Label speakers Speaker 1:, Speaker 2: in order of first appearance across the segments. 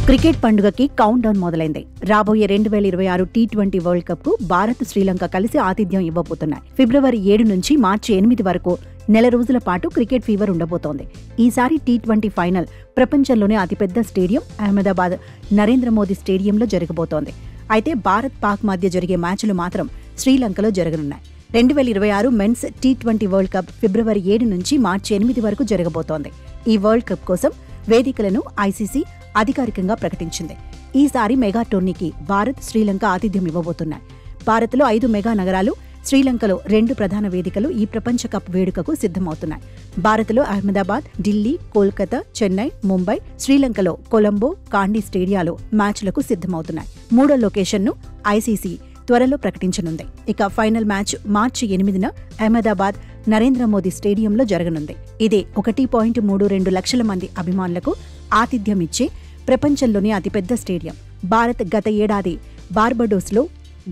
Speaker 1: Cricket పండుగకి count down మొదలైంది. రాబోయే 2026 టీ20 వరల్డ్ కప్ కు భారత్, శ్రీలంక కలిసి ఆతిథ్యం ఇవ్వబోతున్నాయి. ఫిబ్రవరి 7 నుంచి మార్చి 8 వరకు నెల రోజుల పాటు క్రికెట్ ఫీవర్ ఉండబోతోంది. ఈసారి టీ20 ఫైనల్ ప్రపంచంలోనే అతిపెద్ద స్టేడియం అహ్మదాబాద్ నరేంద్ర మోదీ స్టేడియంలో జరగబోతోంది. అయితే భారత్, పాక్ మధ్య జరిగే మ్యాచ్లు మాత్రం శ్రీలంకలో జరగనున్నాయి. 2026 మెన్స్ టీ20 వరల్డ్ కప్ ఫిబ్రవరి 7 నుంచి మార్చి 8 వరకు జరగబోతోంది. ఈ వరల్డ్ కప్ కోసం వేదికలను ఐసీసీ అధికారికంగా ప్రకటించింది. ఈసారి మెగా టోర్నీకి భారత్, శ్రీలంక ఆతిథ్యం ఇవ్వబోతున్నాయి. భారత్లో 5 మెగా నగరాలు, శ్రీలంకలో 2 ప్రధాన వేదికలు ఈ ప్రపంచ కప్ వేడుకకు సిద్ధమవుతున్నాయి. భారత్లో అహ్మదాబాద్, ఢిల్లీ, కోల్కతా, చెన్నై, ముంబై, శ్రీలంకలో కొలంబో, కాండీ స్టేడియాలు మ్యాచ్లకు సిద్ధమవుతున్నాయి. మూడో లొకేషన్ను ఐసీసీ త్వరలో ప్రకటించనుంది. ఇక ఫైనల్ మ్యాచ్ మార్చి 8న అహ్మదాబాద్ నరేంద్ర మోదీ స్టేడియంలో జరగనుంది. ఇదే 1.32 లక్షల మంది అభిమానులకు ఆతిథ్యమిచ్చే ప్రపంచంలోనే అతిపెద్ద స్టేడియం. భారత్ గత ఏడాది బార్బడోస్లో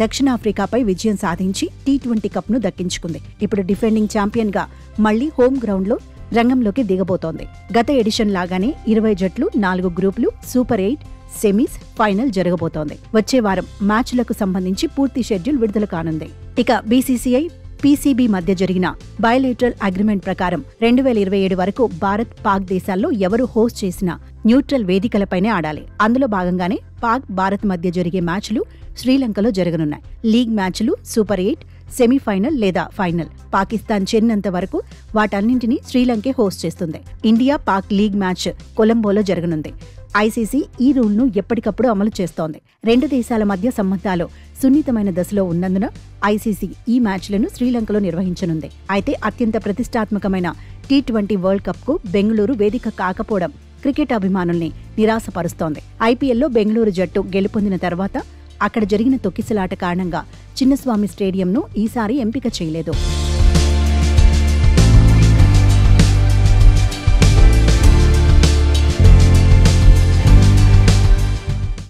Speaker 1: దక్షిణాఫ్రికాపై విజయం సాధించి టీ20 కప్ను దక్కించుకుంది. ఇప్పుడు డిఫెండింగ్ ఛాంపియన్గా మళ్లీ హోమ్ గ్రౌండ్లో రంగంలోకి దిగబోతోంది. గత ఎడిషన్ లాగానే 20 జట్లు, 4 గ్రూపులు, సూపర్ 8, సెమీస్, ఫైనల్ జరగబోతోంది. వచ్చే వారం మ్యాచ్లకు సంబంధించి పూర్తి షెడ్యూల్ విడుదల కానుంది. ఇక బీసీసీఐ, పీసీబీ మధ్య జరిగిన బయోలేటరల్ అగ్రిమెంట్ ప్రకారం 2027 వరకు భారత్, పాక్ దేశాల్లో ఎవరు హోస్ట్ చేసినా న్యూట్రల్ వేదికలపైనే ఆడాలి. అందులో భాగంగానే పాక్, భారత్ మధ్య జరిగే మ్యాచ్లు శ్రీలంకలో జరగనున్నాయి. లీగ్ మ్యాచ్లు, సూపర్ 8, సెమీఫైనల్ లేదా ఫైనల్ పాకిస్తాన్ చేరినంత వరకు వాటన్నింటినీ శ్రీలంకే హోస్ట్ చేస్తుంది. ఇండియా, పాక్ లీగ్ మ్యాచ్ కొలంబోలో జరగనుంది. ఐసీసీ ఈ రూల్ను ఎప్పటికప్పుడు అమలు చేస్తోంది. 2 దేశాల మధ్య సంబంధాలు సున్నితమైన దశలో ఉన్నందున ఐసీసీ ఈ మ్యాచ్లను శ్రీలంకలో నిర్వహించనుంది. అయితే అత్యంత ప్రతిష్టాత్మకమైన టీ20 వరల్డ్ కప్ కు బెంగళూరు వేదిక కాకపోవడం క్రికెట్ అభిమానుల్ని నిరాశపరుస్తోంది. ఐపీఎల్లో బెంగళూరు జట్టు గెలుపొందిన తర్వాత అక్కడ జరిగిన తొక్కిసలాట కారణంగా చిన్నస్వామి స్టేడియంను ఈసారి ఎంపిక చేయలేదు.